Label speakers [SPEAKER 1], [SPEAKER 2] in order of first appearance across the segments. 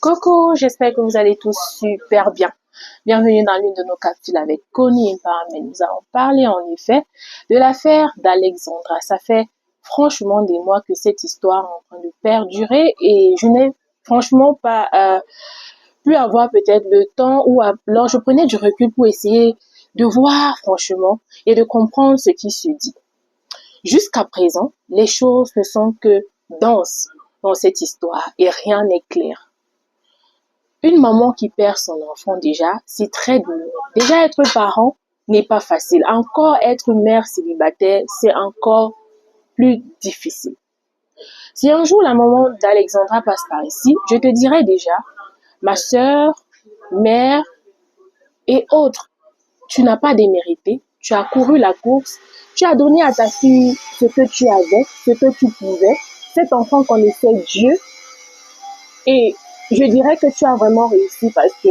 [SPEAKER 1] Coucou, j'espère que vous allez tous super bien. Bienvenue dans l'une de nos capsules avec Connie et Pam. Nous allons parler en effet de l'affaire d'Alexandra. Ça fait franchement des mois que cette histoire est en train de perdurer et je n'ai franchement pas pu avoir peut-être le temps ou alors je prenais du recul pour essayer de voir franchement et de comprendre ce qui se dit. Jusqu'à présent, les choses ne sont que denses dans cette histoire et rien n'est clair. Une maman qui perd son enfant déjà, c'est très douloureux. Déjà être parent n'est pas facile. Encore être mère célibataire, c'est encore plus difficile. Si un jour la maman d'Alexandra passe par ici, je te dirais déjà, ma sœur, mère et autres, tu n'as pas démérité, tu as couru la course, tu as donné à ta fille ce que tu avais, ce que tu pouvais. Cet enfant connaissait Dieu et je dirais que tu as vraiment réussi parce que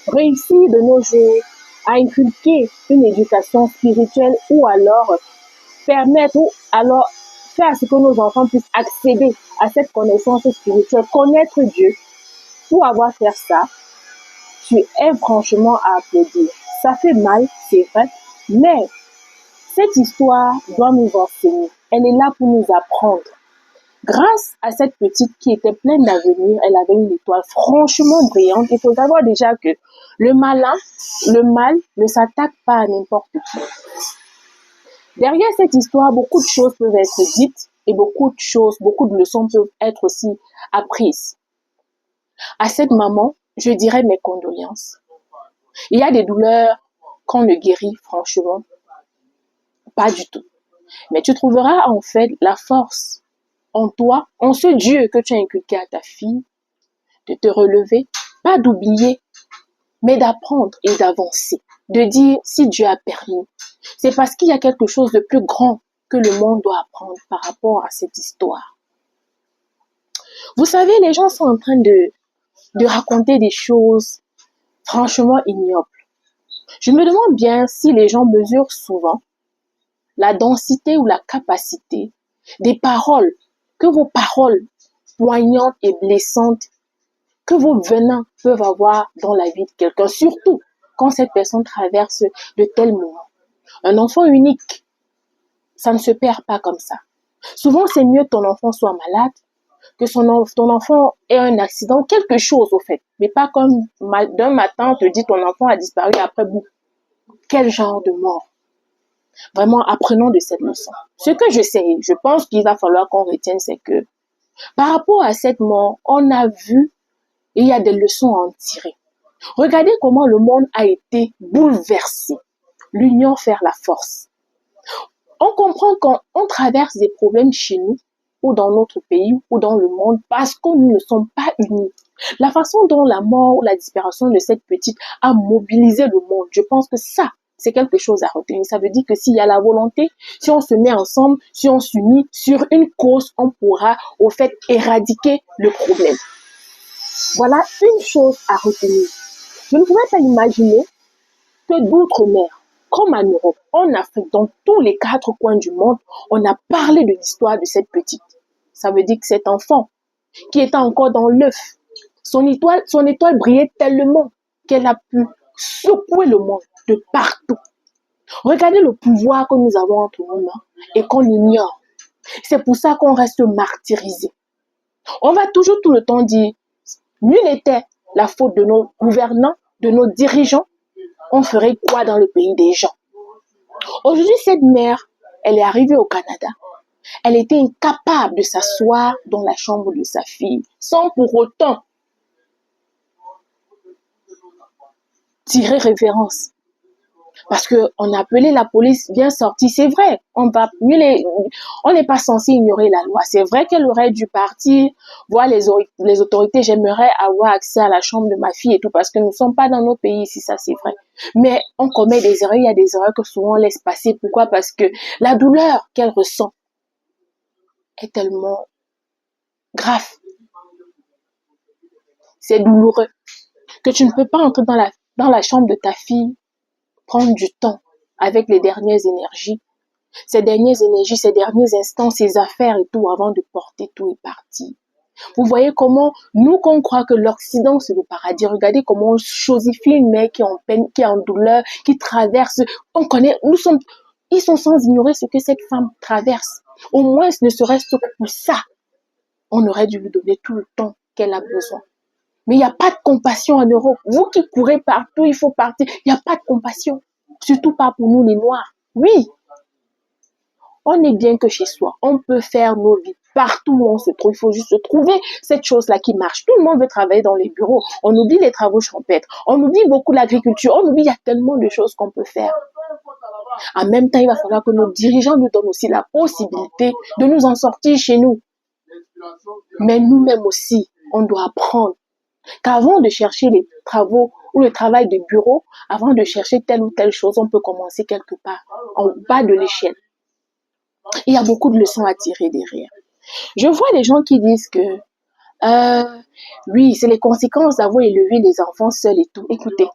[SPEAKER 1] réussir de nos jours à inculquer une éducation spirituelle ou alors permettre ou alors faire ce que nos enfants puissent accéder à cette connaissance spirituelle, connaître Dieu, pour avoir fait ça, tu es franchement à applaudir. Ça fait mal, c'est vrai, mais cette histoire doit nous enseigner. Elle est là pour nous apprendre. Grâce à cette petite qui était pleine d'avenir, elle avait une étoile franchement brillante. Il faut savoir déjà que le mal ne s'attaque pas à n'importe qui. Derrière cette histoire, beaucoup de choses peuvent être dites et beaucoup de leçons peuvent être aussi apprises. À cette maman, je dirais mes condoléances. Il y a des douleurs qu'on ne guérit franchement pas du tout. Mais tu trouveras en fait la force en toi, en ce Dieu que tu as inculqué à ta fille, de te relever, pas d'oublier, mais d'apprendre et d'avancer. De dire si Dieu a permis. C'est parce qu'il y a quelque chose de plus grand que le monde doit apprendre par rapport à cette histoire. Vous savez, les gens sont en train de raconter des choses franchement ignobles. Je me demande bien si les gens mesurent souvent la densité ou la capacité des paroles, que vos paroles poignantes et blessantes, que vos venins peuvent avoir dans la vie de quelqu'un, surtout quand cette personne traverse de tels moments. Un enfant unique, ça ne se perd pas comme ça. Souvent, c'est mieux que ton enfant soit malade, que ton enfant ait un accident, quelque chose au fait. Mais pas comme d'un matin, on te dit ton enfant a disparu après bout. Quel genre de mort? Vraiment, apprenons de cette leçon. Ce que je sais, je pense qu'il va falloir qu'on retienne, c'est que par rapport à cette mort, on a vu et il y a des leçons à en tirer. Regardez comment le monde a été bouleversé. L'union fait la force. On comprend quand on traverse des problèmes chez nous, ou dans notre pays, ou dans le monde, parce que nous ne sommes pas unis. La façon dont la mort ou la disparition de cette petite a mobilisé le monde, je pense que ça, c'est quelque chose à retenir. Ça veut dire que s'il y a la volonté, si on se met ensemble, si on s'unit sur une cause, on pourra au fait éradiquer le problème. Voilà une chose à retenir. Je ne pourrais pas imaginer que d'autres mères, comme en Europe, en Afrique, dans tous les 4 coins du monde, on a parlé de l'histoire de cette petite. Ça veut dire que cet enfant, qui était encore dans l'œuf, son étoile brillait tellement qu'elle a pu secouer le monde de partout. Regardez le pouvoir que nous avons entre nos mains et qu'on ignore. C'est pour ça qu'on reste martyrisé. On va toujours tout le temps dire, nul n'était la faute de nos gouvernants, de nos dirigeants. On ferait quoi dans le pays des gens? Aujourd'hui, cette mère, elle est arrivée au Canada. Elle était incapable de s'asseoir dans la chambre de sa fille, sans pour autant tirer révérence. Parce que on a appelé la police bien sortie, c'est vrai. On n'est pas censé ignorer la loi. C'est vrai qu'elle aurait dû partir, voir les autorités. J'aimerais avoir accès à la chambre de ma fille et tout, parce que nous ne sommes pas dans nos pays ici, ça c'est vrai. Mais on commet des erreurs, il y a des erreurs que souvent on laisse passer. Pourquoi? Parce que la douleur qu'elle ressent est tellement grave. C'est douloureux que tu ne peux pas entrer dans la chambre de ta fille, prendre du temps avec les dernières énergies, ces derniers instants, ses affaires et tout, avant de porter tout et partir. Vous voyez comment nous, qu'on croit que l'Occident c'est le paradis, regardez comment on chosifie une mère qui est en peine, qui est en douleur, qui traverse. On connaît, ils sont sans ignorer ce que cette femme traverse. Au moins, ne serait-ce que pour ça, on aurait dû lui donner tout le temps qu'elle a besoin. Mais il n'y a pas de compassion en Europe. Vous qui courez partout, il faut partir. Il n'y a pas de compassion. Surtout pas pour nous les Noirs. Oui, on est bien que chez soi. On peut faire nos vies partout où on se trouve. Il faut juste trouver cette chose-là qui marche. Tout le monde veut travailler dans les bureaux. On oublie les travaux champêtres. On oublie beaucoup l'agriculture. On oublie, il y a tellement de choses qu'on peut faire. En même temps, il va falloir que nos dirigeants nous donnent aussi la possibilité de nous en sortir chez nous. Mais nous-mêmes aussi, on doit apprendre qu'avant de chercher les travaux ou le travail de bureau, avant de chercher telle ou telle chose, on peut commencer quelque part, en bas de l'échelle. Il y a beaucoup de leçons à tirer derrière. Je vois des gens qui disent que oui, c'est les conséquences d'avoir élevé les enfants seuls et tout. Écoutez,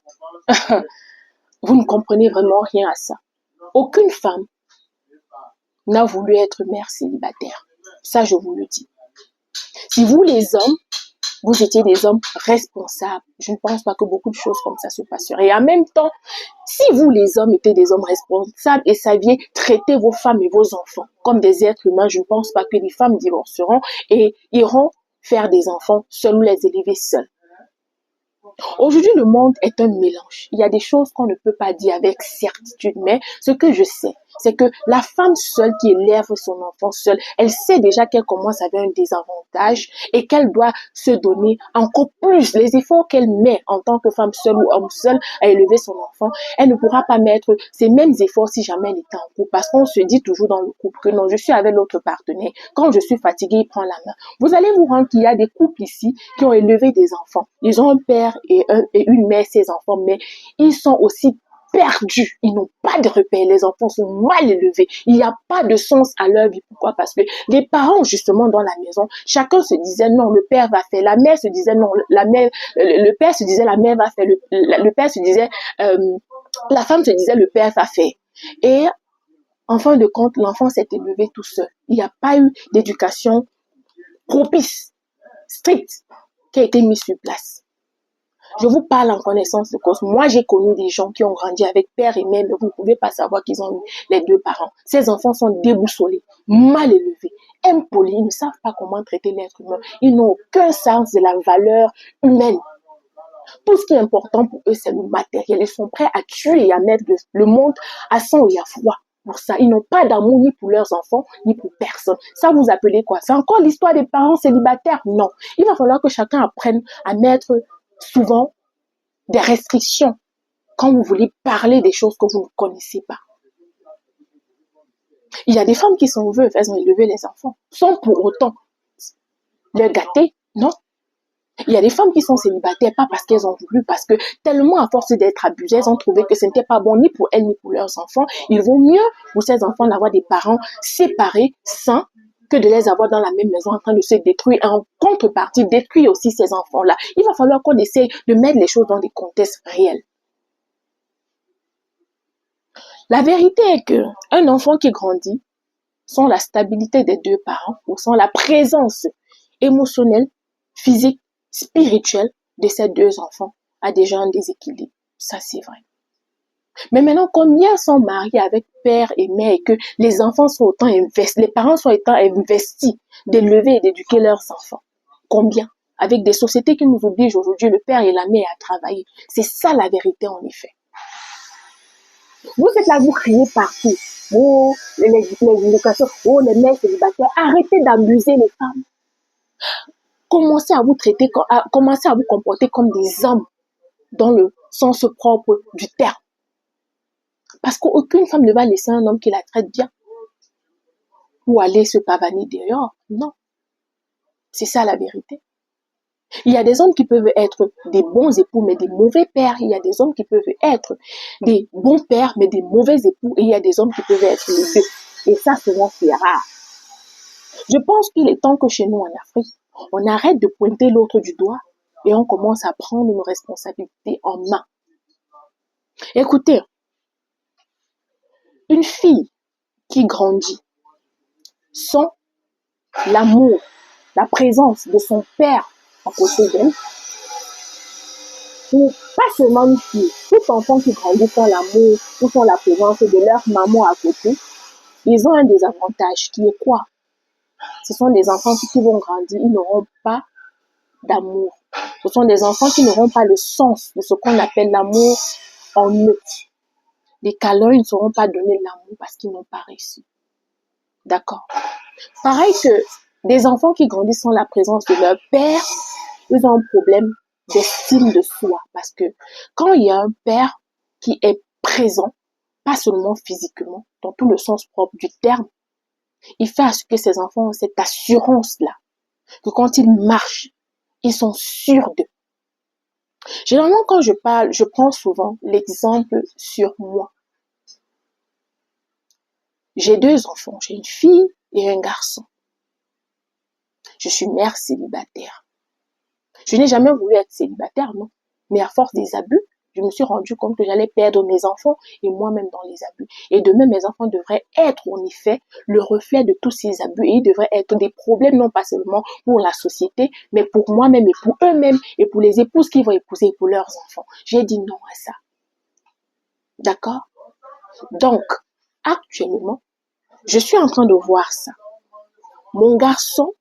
[SPEAKER 1] vous ne comprenez vraiment rien à ça. Aucune femme n'a voulu être mère célibataire. Ça, je vous le dis. Si vous, les hommes, vous étiez des hommes responsables, je ne pense pas que beaucoup de choses comme ça se passeraient. Et en même temps, si vous, les hommes, étiez des hommes responsables et saviez traiter vos femmes et vos enfants comme des êtres humains, je ne pense pas que les femmes divorceront et iront faire des enfants seuls ou les élever seuls. Aujourd'hui, le monde est un mélange. Il y a des choses qu'on ne peut pas dire avec certitude, mais ce que je sais, c'est que la femme seule qui élève son enfant seule, elle sait déjà qu'elle commence avec un désavantage et qu'elle doit se donner encore plus les efforts qu'elle met en tant que femme seule ou homme seul à élever son enfant. Elle ne pourra pas mettre ces mêmes efforts si jamais elle est en couple, parce qu'on se dit toujours dans le couple que non, je suis avec l'autre partenaire. Quand je suis fatiguée, il prend la main. Vous allez vous rendre qu'il y a des couples ici qui ont élevé des enfants. Ils ont un père et une mère, ses enfants, mais ils sont aussi perdus. Ils n'ont pas de repères. Les enfants sont mal élevés. Il n'y a pas de sens à leur vie. Pourquoi? Parce que les parents, justement, dans la maison, chacun se disait non, le père va faire. La mère se disait non, la mère, le père se disait la mère va faire. Le père se disait, la femme se disait le père va faire. Et en fin de compte, l'enfant s'est élevé tout seul. Il n'y a pas eu d'éducation propice, stricte, qui a été mise sur place. Je vous parle en connaissance de cause. Moi, j'ai connu des gens qui ont grandi avec père et mère, mais vous ne pouvez pas savoir qu'ils ont eu les deux parents. Ces enfants sont déboussolés, mal élevés, impolis. Ils ne savent pas comment traiter l'être humain. Ils n'ont aucun sens de la valeur humaine. Tout ce qui est important pour eux, c'est le matériel. Ils sont prêts à tuer et à mettre le monde à sang et à froid. Pour ça, ils n'ont pas d'amour ni pour leurs enfants, ni pour personne. Ça, vous appelez quoi? C'est encore l'histoire des parents célibataires? Non. Il va falloir que chacun apprenne à mettre souvent des restrictions quand vous voulez parler des choses que vous ne connaissez pas. Il y a des femmes qui sont veuves, elles ont élevé les enfants, sans pour autant les gâter, non. Il y a des femmes qui sont célibataires, pas parce qu'elles ont voulu, parce que tellement à force d'être abusées, elles ont trouvé que ce n'était pas bon ni pour elles ni pour leurs enfants. Il vaut mieux pour ces enfants d'avoir des parents séparés, sains, que de les avoir dans la même maison en train de se détruire. En contrepartie, détruire aussi ces enfants-là. Il va falloir qu'on essaye de mettre les choses dans des contextes réels. La vérité est que un enfant qui grandit sans la stabilité des deux parents ou sans la présence émotionnelle, physique, spirituelle de ces deux enfants a déjà un déséquilibre. Ça, c'est vrai. Mais maintenant, combien sont mariés avec père et mère et que les enfants sont autant investis, les parents sont autant investis d'élever et d'éduquer leurs enfants? Combien? Avec des sociétés qui nous obligent aujourd'hui, le père et la mère à travailler. C'est ça la vérité en effet. Vous êtes là, vous criez partout. Oh, les éducations, oh, les mères célibataires. Arrêtez d'abuser les femmes. Commencez à vous traiter, commencez à vous comporter comme des hommes dans le sens propre du terme. Parce qu'aucune femme ne va laisser un homme qui la traite bien ou aller se pavaner dehors. Non. C'est ça la vérité. Il y a des hommes qui peuvent être des bons époux, mais des mauvais pères. Il y a des hommes qui peuvent être des bons pères, mais des mauvais époux. Et il y a des hommes qui peuvent être les deux. Et ça, souvent, c'est rare. Je pense qu'il est temps que chez nous, en Afrique, on arrête de pointer l'autre du doigt et on commence à prendre nos responsabilités en main. Écoutez, une fille qui grandit sans l'amour la présence de son père à côté d'elle, ou pas seulement une fille, tout enfant qui grandit sans l'amour ou sans la présence de leur maman à côté, ils ont un désavantage qui est quoi? Ce sont des enfants qui vont grandir, ils n'auront pas d'amour. Ce sont des enfants qui n'auront pas le sens de ce qu'on appelle l'amour en eux. Les câlins, ils ne sauront pas donner l'amour parce qu'ils n'ont pas réussi. D'accord? Pareil que des enfants qui grandissent sans la présence de leur père, ils ont un problème d'estime de soi. Parce que quand il y a un père qui est présent, pas seulement physiquement, dans tout le sens propre du terme, il fait à ce que ces enfants ont cette assurance-là, que quand ils marchent, ils sont sûrs d'eux. Généralement, quand je parle, je prends souvent l'exemple sur moi. J'ai 2 enfants, j'ai une fille et un garçon. Je suis mère célibataire. Je n'ai jamais voulu être célibataire, non. Mais à force des abus, je me suis rendu compte que j'allais perdre mes enfants et moi-même dans les abus. Et demain, mes enfants devraient être, en effet, le reflet de tous ces abus. Et ils devraient être des problèmes, non pas seulement pour la société, mais pour moi-même et pour eux-mêmes et pour les épouses qui vont épouser et pour leurs enfants. J'ai dit non à ça. D'accord? Donc, actuellement, je suis en train de voir ça. Mon garçon,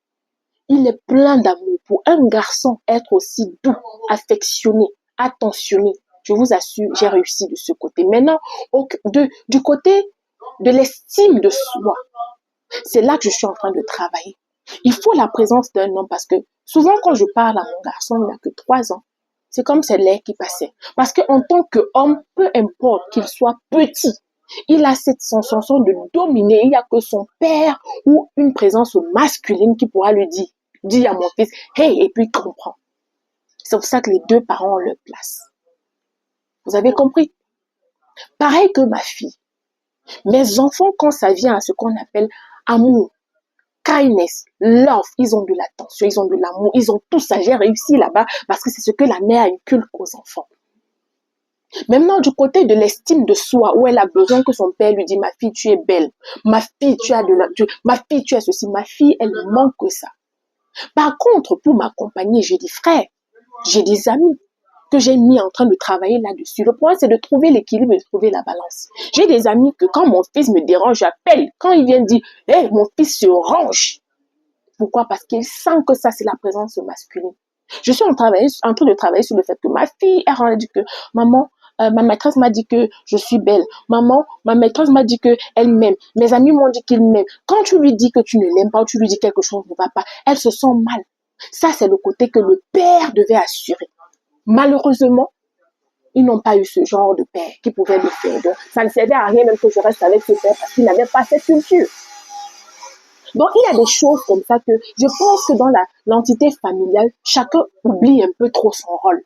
[SPEAKER 1] il est plein d'amour. Pour un garçon, être aussi doux, affectionné, attentionné, je vous assure, j'ai réussi de ce côté. Maintenant, du côté de l'estime de soi, c'est là que je suis en train de travailler. Il faut la présence d'un homme parce que souvent quand je parle à mon garçon, il n'a que 3 ans, c'est comme c'est l'air qui passait. Parce qu'en tant qu'homme, peu importe qu'il soit petit, il a cette sensation de dominer. Il n'y a que son père ou une présence masculine qui pourra lui dire, dis à mon fils, hey, et puis il comprend. C'est pour ça que les 2 parents ont leur place. Vous avez compris? Pareil que ma fille. Mes enfants, quand ça vient à ce qu'on appelle amour, kindness, love, ils ont de l'attention, ils ont de l'amour, ils ont tout ça. J'ai réussi là-bas parce que c'est ce que la mère inculque aux enfants. Maintenant, du côté de l'estime de soi, où elle a besoin que son père lui dise, ma fille, tu es belle, ma fille, ma fille, tu as ceci, ma fille, elle manque ça. Par contre, pour m'accompagner, j'ai des frères, j'ai des amis que j'ai mis en train de travailler là-dessus. Le point, c'est de trouver l'équilibre et de trouver la balance. J'ai des amis que quand mon fils me dérange, j'appelle. Quand il vient dire, hey, mon fils se range. Pourquoi? Parce qu'il sent que ça, c'est la présence masculine. Je suis en train de travailler sur le fait que ma fille, elle a dit que, maman, ma maîtresse m'a dit que je suis belle. Maman, ma maîtresse m'a dit qu'elle m'aime. Mes amis m'ont dit qu'ils m'aiment. Quand tu lui dis que tu ne l'aimes pas ou tu lui dis quelque chose ne va pas, elle se sent mal. Ça, c'est le côté que le père devait assurer. Malheureusement, ils n'ont pas eu ce genre de père qui pouvait le faire. Donc, ça ne servait à rien même que je reste avec ce père parce qu'il n'avait pas cette culture. Donc, il y a des choses comme ça que je pense que dans l'entité familiale, chacun oublie un peu trop son rôle.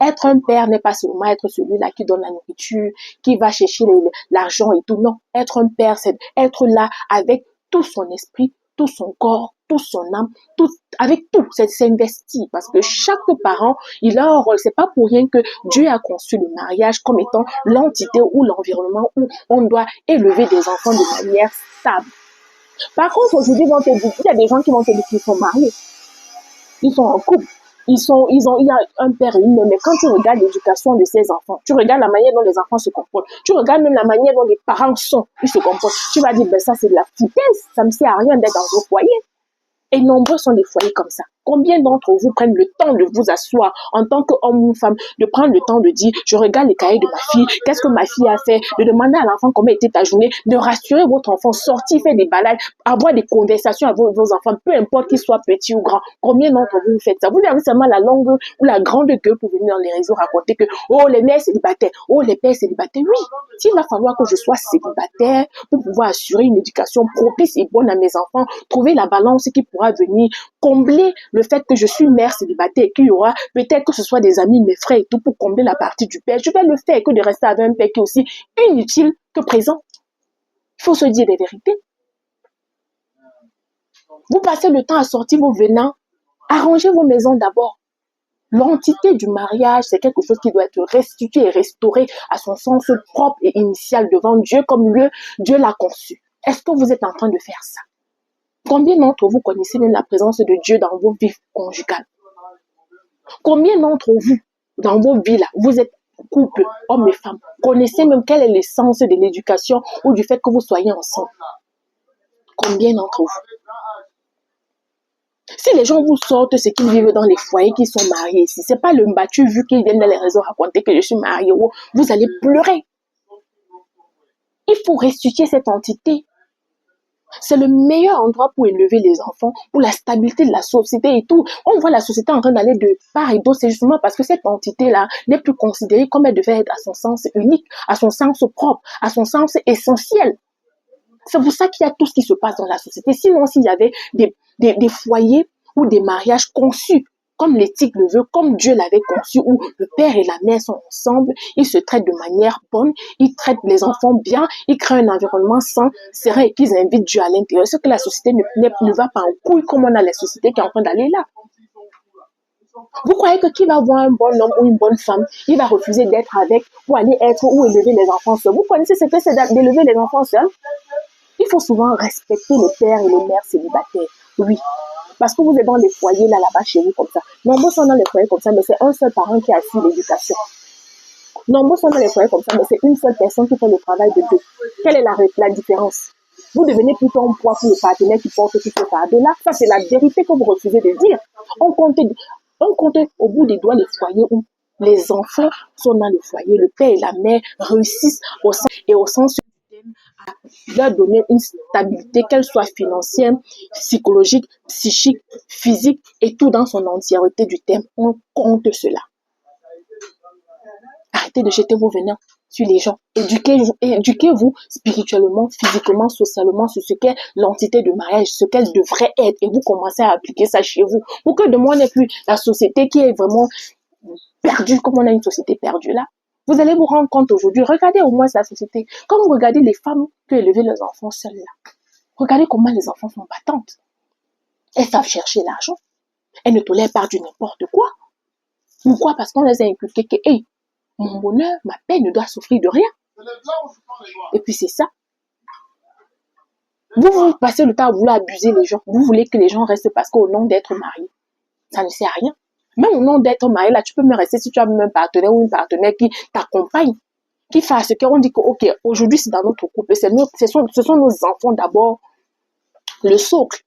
[SPEAKER 1] Être un père n'est pas seulement être celui-là qui donne la nourriture, qui va chercher l'argent et tout. Non, être un père, c'est être là avec tout son esprit, tout son corps, tout son âme, avec tout, c'est s'investir. Parce que chaque parent, il a un rôle. C'est pas pour rien que Dieu a conçu le mariage comme étant l'entité ou l'environnement où on doit élever des enfants de manière stable. Par contre, aujourd'hui, il y a des gens qui vont te dire qu'ils sont mariés. Ils sont en couple. Il y a un père et une mère. Mais quand tu regardes l'éducation de ces enfants, tu regardes la manière dont les enfants se comportent, tu regardes même la manière dont les parents ils se comportent, tu vas dire, ben ça c'est de la foutaise, ça ne me sert à rien d'être dans un foyer. Et nombreux sont des foyers comme ça. Combien d'entre vous prennent le temps de vous asseoir en tant qu'homme ou femme, de prendre le temps de dire, je regarde les cahiers de ma fille, qu'est-ce que ma fille a fait, de demander à l'enfant comment était ta journée, de rassurer votre enfant, sortir, faire des balades, avoir des conversations avec vos enfants, peu importe qu'ils soient petits ou grands. Combien d'entre vous faites ça? Vous avez seulement la longue ou la grande gueule pour venir dans les réseaux raconter que, oh, les mères célibataires, oh, les pères célibataires. Oui, s'il va falloir que je sois célibataire pour pouvoir assurer une éducation propice et bonne à mes enfants, trouver la balance qui pourra venir combler le fait que je suis mère célibataire et qu'il y aura peut-être que ce soit des amis, mes frères et tout pour combler la partie du père. Je vais le faire que de rester avec un père qui est aussi inutile que présent. Il faut se dire des vérités. Vous passez le temps à sortir vos venants, arrangez vos maisons d'abord. L'entité du mariage, c'est quelque chose qui doit être restitué et restauré à son sens propre et initial devant Dieu comme Dieu l'a conçu. Est-ce que vous êtes en train de faire ça? Combien d'entre vous connaissez même la présence de Dieu dans vos vies conjugales? Combien d'entre vous, dans vos vies là, vous êtes couple, hommes et femmes, connaissez même quel est l'essence de l'éducation ou du fait que vous soyez ensemble? Combien d'entre vous? Si les gens vous sortent ce qu'ils vivent dans les foyers qui sont mariés ici, c'est pas le battu vu qu'ils viennent dans les réseaux raconter que je suis marié, vous allez pleurer. Il faut restituer cette entité. C'est le meilleur endroit pour élever les enfants, pour la stabilité de la société et tout. On voit la société en train d'aller de part et d'autre, c'est justement parce que cette entité-là n'est plus considérée comme elle devait être à son sens unique, à son sens propre, à son sens essentiel. C'est pour ça qu'il y a tout ce qui se passe dans la société. Sinon, s'il y avait des foyers ou des mariages conçus comme l'éthique le veut, comme Dieu l'avait conçu, où le père et la mère sont ensemble, ils se traitent de manière bonne, ils traitent les enfants bien, ils créent un environnement sain, serein et qu'ils invitent Dieu à l'intérieur. Ce que la société ne va pas en couille comme on a la société qui est en train d'aller là. Vous croyez que qui va voir un bon homme ou une bonne femme, il va refuser d'être avec pour aller être ou élever les enfants seuls? Vous connaissez ce que c'est d'élever les enfants seuls? Il faut souvent respecter les pères et les mères célibataires. Oui. Parce que vous êtes dans les foyers là-bas chez vous comme ça. Nombreux sont dans les foyers comme ça, mais c'est un seul parent qui assure l'éducation. Nombreux sont dans les foyers comme ça, mais c'est une seule personne qui fait le travail de deux. Quelle est la différence? Vous devenez plutôt un poids pour le partenaire qui porte tout ce fardeau-là. Ça, c'est la vérité que vous refusez de dire. On compte au bout des doigts les foyers où les enfants sont dans le foyer, le père et la mère réussissent au sens à leur donner une stabilité, qu'elle soit financière, psychologique, psychique, physique et tout dans son entièreté du terme. On compte cela. Arrêtez de jeter vos venins sur les gens. Éduquez-vous spirituellement, physiquement, socialement sur ce qu'est l'entité de mariage, ce qu'elle devrait être. Et vous commencez à appliquer ça chez vous. Pour que demain, on n'ait plus la société qui est vraiment perdue, comme on a une société perdue là. Vous allez vous rendre compte aujourd'hui, regardez au moins la société. Quand vous regardez les femmes qui élèvent leurs enfants seules là, regardez comment les enfants sont battantes. Elles savent chercher l'argent. Elles ne tolèrent pas du n'importe quoi. Pourquoi? Parce qu'on les a inculqué que, hey, mon bonheur, ma paix ne doit souffrir de rien. Et puis c'est ça. Vous passez le temps à vouloir abuser les gens. Vous voulez que les gens restent parce qu'au nom d'être mariés. Ça ne sert à rien. Même au nom d'être marié, là, tu peux me rester si tu as même un partenaire ou une partenaire qui t'accompagne, qui fait ce qu'on dit que, ok, aujourd'hui, c'est dans notre couple, ce sont nos enfants d'abord, le socle.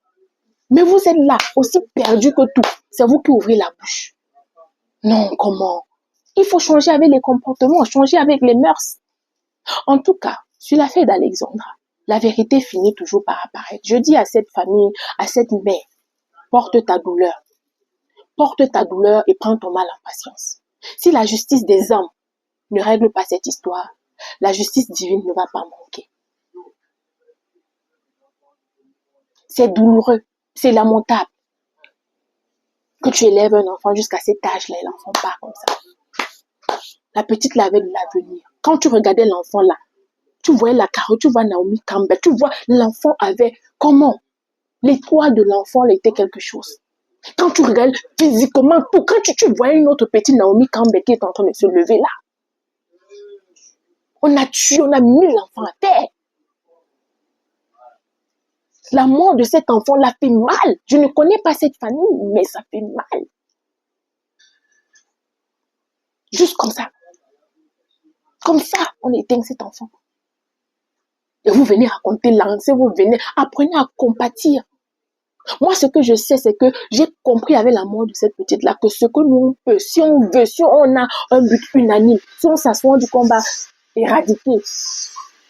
[SPEAKER 1] Mais vous êtes là, aussi perdu que tout. C'est vous qui ouvrez la bouche. Non, comment? Il faut changer avec les comportements, changer avec les mœurs. En tout cas, sur l'affaire d'Alexandra, la vérité finit toujours par apparaître. Je dis à cette famille, à cette mère, porte ta douleur. Porte ta douleur et prends ton mal en patience. Si la justice des hommes ne règle pas cette histoire, la justice divine ne va pas manquer. C'est douloureux, c'est lamentable que tu élèves un enfant jusqu'à cet âge-là et l'enfant part comme ça. La petite là avait de l'avenir. Quand tu regardais l'enfant là, tu voyais la carotte, tu vois Naomi Campbell, tu vois l'enfant avait comment? L'étoile de l'enfant était quelque chose. Quand tu regardes physiquement tout, quand tu vois une autre petite Naomi Campbell qui est en train de se lever là, on a tué, on a mis l'enfant à terre. La mort de cet enfant l'a fait mal. Je ne connais pas cette famille, mais ça fait mal. Juste comme ça. Comme ça, on éteint cet enfant. Et vous venez raconter lancez, vous venez, apprenez à compatir. Moi, ce que je sais, c'est que j'ai compris avec la mort de cette petite-là que ce que nous peut, si on veut, si on a un but unanime, si on s'assoit du combat éradiqué,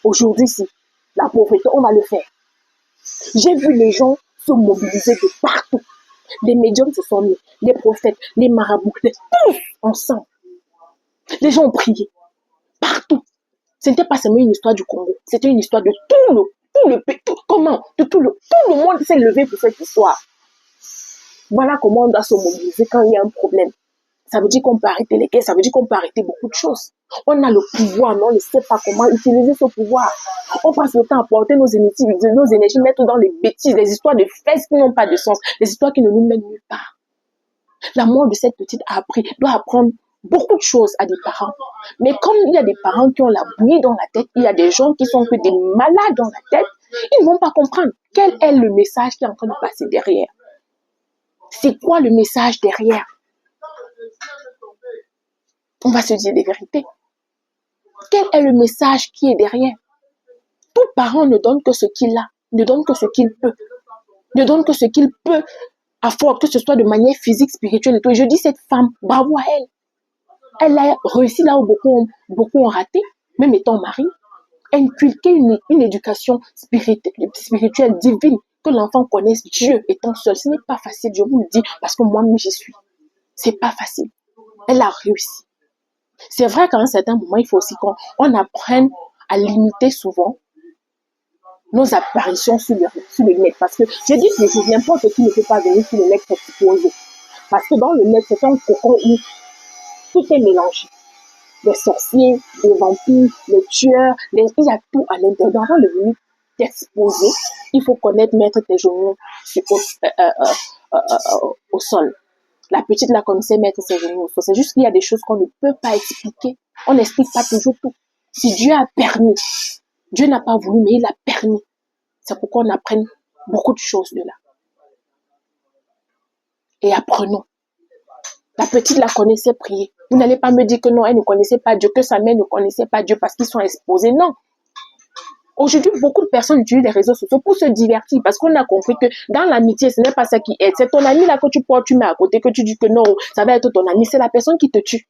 [SPEAKER 1] aujourd'hui, si la pauvreté, on va le faire. J'ai vu les gens se mobiliser de partout. Les médiums se sont mis, les prophètes, les marabouts, tous ensemble. Les gens ont prié partout. Ce n'était pas seulement une histoire du Congo, c'était une histoire de tout le pays, tout le monde s'est levé pour cette histoire. Voilà comment on doit se mobiliser quand il y a un problème. Ça veut dire qu'on peut arrêter les guerres, ça veut dire qu'on peut arrêter beaucoup de choses. On a le pouvoir, mais on ne sait pas comment utiliser ce pouvoir. On passe le temps à porter nos énergies, mettre dans les bêtises, les histoires de fesses qui n'ont pas de sens, les histoires qui ne nous mènent nulle part. La mort de cette petite doit apprendre beaucoup de choses à des parents. Mais comme il y a des parents qui ont la bouillie dans la tête, il y a des gens qui sont que des malades dans la tête, ils ne vont pas comprendre. Quel est le message qui est en train de passer derrière? C'est quoi le message derrière? On va se dire des vérités. Quel est le message qui est derrière? Tout parent ne donne que ce qu'il a, ne donne que ce qu'il peut, ne donne que ce qu'il peut afford, que ce soit de manière physique, spirituelle et tout. Et je dis cette femme, bravo à elle. Elle a réussi là où beaucoup ont raté, même étant mariée. Inculquer une éducation spirituelle, divine, que l'enfant connaisse Dieu étant seul. Ce n'est pas facile, je vous le dis, parce que moi-même j'y suis. C'est pas facile. Elle a réussi. C'est vrai qu'à un certain moment, il faut aussi qu'on apprenne à limiter souvent nos apparitions sur le net. Parce que je dis toujours, n'importe qui ne peut pas venir sur le net s'exposer. Parce que dans le net, c'est un cocon où tout est mélangé. Les sorciers, les vampires, les tueurs, il y a tout à l'intérieur. Avant de venir t'exposer, il faut mettre tes genoux au sol. La petite là connaissait mettre ses genoux au sol. C'est juste qu'il y a des choses qu'on ne peut pas expliquer. On n'explique pas toujours tout. Si Dieu a permis, Dieu n'a pas voulu, mais il a permis. C'est pourquoi on apprend beaucoup de choses de là. Et apprenons. La petite la connaissait prier. Vous n'allez pas me dire que non, elle ne connaissait pas Dieu, que sa mère ne connaissait pas Dieu parce qu'ils sont exposés. Non. Aujourd'hui, beaucoup de personnes utilisent les réseaux sociaux pour se divertir parce qu'on a compris que dans l'amitié, ce n'est pas ça qui aide. C'est ton ami là que tu portes, tu mets à côté, que tu dis que non, ça va être ton ami. C'est la personne qui te tue.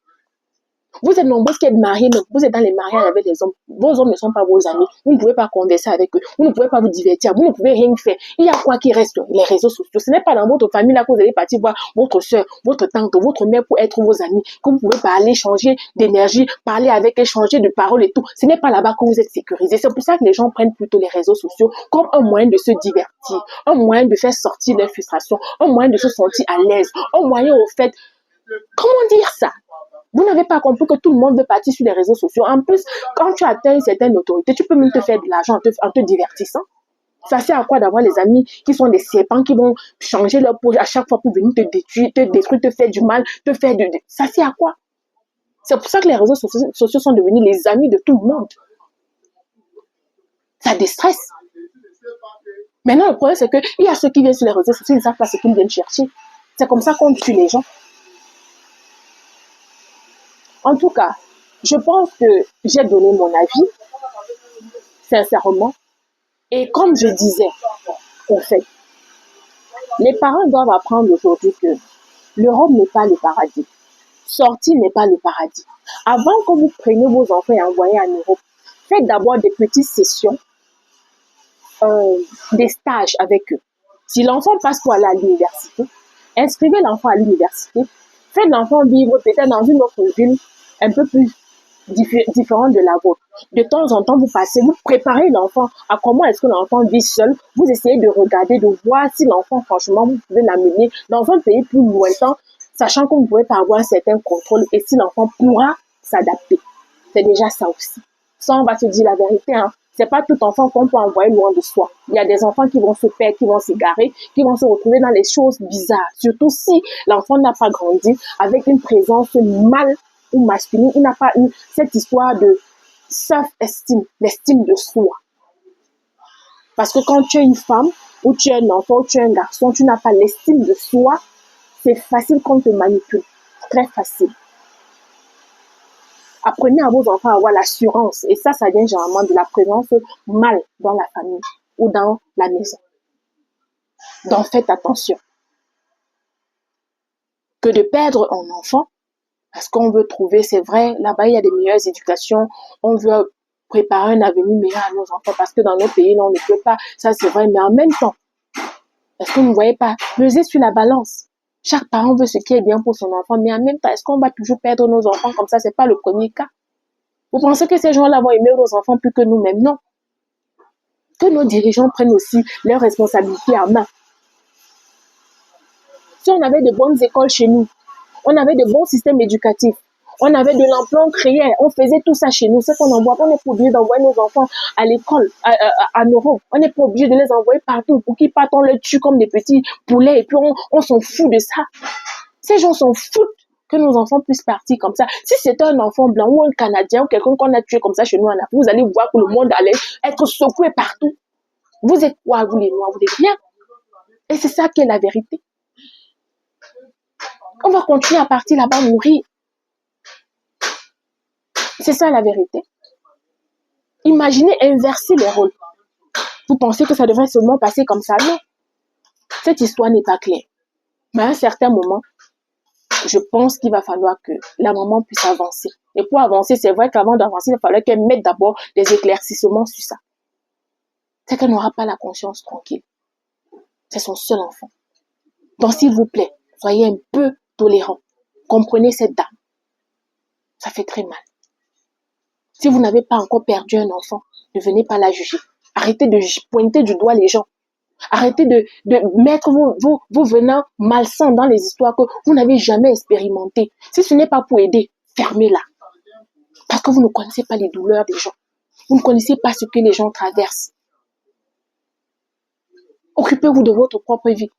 [SPEAKER 1] Vous êtes nombreux qui êtes mariés, mais vous êtes dans les mariages avec les hommes. Vos hommes ne sont pas vos amis. Vous ne pouvez pas converser avec eux. Vous ne pouvez pas vous divertir. Vous ne pouvez rien faire. Il y a quoi qui reste? Les réseaux sociaux. Ce n'est pas dans votre famille là que vous allez partir voir votre soeur, votre tante, votre mère pour être vos amis. Que vous pouvez parler, changer d'énergie, parler avec elle, changer de parole et tout. Ce n'est pas là-bas que vous êtes sécurisé. C'est pour ça que les gens prennent plutôt les réseaux sociaux comme un moyen de se divertir, un moyen de faire sortir leurs frustrations, un moyen de se sentir à l'aise, un moyen au fait, comment dire ça? Vous n'avez pas compris que tout le monde veut partir sur les réseaux sociaux. En plus, quand tu atteins une certaine autorité, tu peux même te faire de l'argent en te divertissant. Ça sert à quoi d'avoir les amis qui sont des serpents, qui vont changer leur peau à chaque fois pour venir te détruire, te faire du mal, te faire de... Ça sert à quoi? C'est pour ça que les réseaux sociaux sont devenus les amis de tout le monde. Ça déstresse. Maintenant, le problème, c'est qu'il y a ceux qui viennent sur les réseaux sociaux, ils ne savent pas ce qu'ils viennent chercher. C'est comme ça qu'on tue les gens. En tout cas, je pense que j'ai donné mon avis, sincèrement. Et comme je disais, en fait, les parents doivent apprendre aujourd'hui que l'Europe n'est pas le paradis. Sortir n'est pas le paradis. Avant que vous preniez vos enfants et envoyez en Europe, faites d'abord des petites sessions, des stages avec eux. Si l'enfant passe pour aller à l'université, inscrivez l'enfant à l'université. Faites l'enfant vivre peut-être dans une autre ville un peu plus différente de la vôtre. De temps en temps, vous passez, vous préparez l'enfant à comment est-ce que l'enfant vit seul. Vous essayez de regarder, de voir si l'enfant, franchement, vous pouvez l'amener dans un pays plus lointain, sachant que vous ne pouvez pas avoir un certain contrôle et si l'enfant pourra s'adapter. C'est déjà ça aussi. Ça, on va se dire la vérité, hein. C'est pas tout enfant qu'on peut envoyer loin de soi. Il y a des enfants qui vont se perdre, qui vont s'égarer, qui vont se retrouver dans les choses bizarres. Surtout si l'enfant n'a pas grandi avec une présence mâle ou masculine. Il n'a pas eu cette histoire de self-estime, l'estime de soi. Parce que quand tu es une femme, ou tu es un enfant, ou tu es un garçon, tu n'as pas l'estime de soi, c'est facile qu'on te manipule. Très facile. Apprenez à vos enfants à avoir l'assurance. Et ça vient généralement de la présence mâle dans la famille ou dans la maison. Donc faites attention. Que de perdre un enfant, parce qu'on veut trouver, c'est vrai, là-bas il y a des meilleures éducations, on veut préparer un avenir meilleur à nos enfants, parce que dans nos pays, là, on ne peut pas, ça c'est vrai, mais en même temps, est-ce que vous ne voyez pas, pesez sur la balance. Chaque parent veut ce qui est bien pour son enfant, mais en même temps, est-ce qu'on va toujours perdre nos enfants comme ça? C'est pas le premier cas. Vous pensez que ces gens-là vont aimer nos enfants plus que nous-mêmes? Non. Que nos dirigeants prennent aussi leurs responsabilités en main. Si on avait de bonnes écoles chez nous, on avait de bons systèmes éducatifs, on avait de l'emploi, on créait, on faisait tout ça chez nous. C'est qu'on envoie, on n'est pas obligé d'envoyer nos enfants à l'école, en Europe. On n'est pas obligé de les envoyer partout pour qu'ils partent, on les tue comme des petits poulets et puis on s'en fout de ça. Ces gens s'en foutent que nos enfants puissent partir comme ça. Si c'était un enfant blanc ou un Canadien ou quelqu'un qu'on a tué comme ça chez nous en Afrique, vous allez voir que le monde allait être secoué partout. Vous êtes quoi, vous les noirs? Vous n'êtes rien. Et c'est ça qui est la vérité. On va continuer à partir là-bas mourir. C'est ça la vérité. Imaginez inverser les rôles. Vous pensez que ça devrait seulement passer comme ça? Non. Cette histoire n'est pas claire. Mais à un certain moment, je pense qu'il va falloir que la maman puisse avancer. Et pour avancer, c'est vrai qu'avant d'avancer, il va falloir qu'elle mette d'abord des éclaircissements sur ça. C'est qu'elle n'aura pas la conscience tranquille. C'est son seul enfant. Donc, s'il vous plaît, soyez un peu tolérants. Comprenez cette dame. Ça fait très mal. Si vous n'avez pas encore perdu un enfant, ne venez pas la juger. Arrêtez de pointer du doigt les gens. Arrêtez de mettre vos venants malsains dans les histoires que vous n'avez jamais expérimentées. Si ce n'est pas pour aider, fermez-la. Parce que vous ne connaissez pas les douleurs des gens. Vous ne connaissez pas ce que les gens traversent. Occupez-vous de votre propre vie.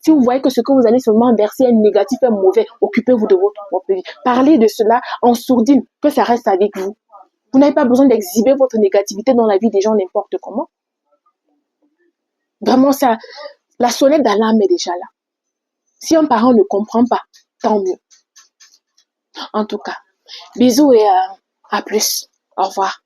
[SPEAKER 1] Si vous voyez que ce que vous allez seulement verser est négatif, est mauvais, occupez-vous de votre propre vie. Parlez de cela en sourdine, que ça reste avec vous. Vous n'avez pas besoin d'exhiber votre négativité dans la vie des gens n'importe comment. Vraiment, ça, la sonnette d'alarme est déjà là. Si un parent ne comprend pas, tant mieux. En tout cas, bisous et à plus. Au revoir.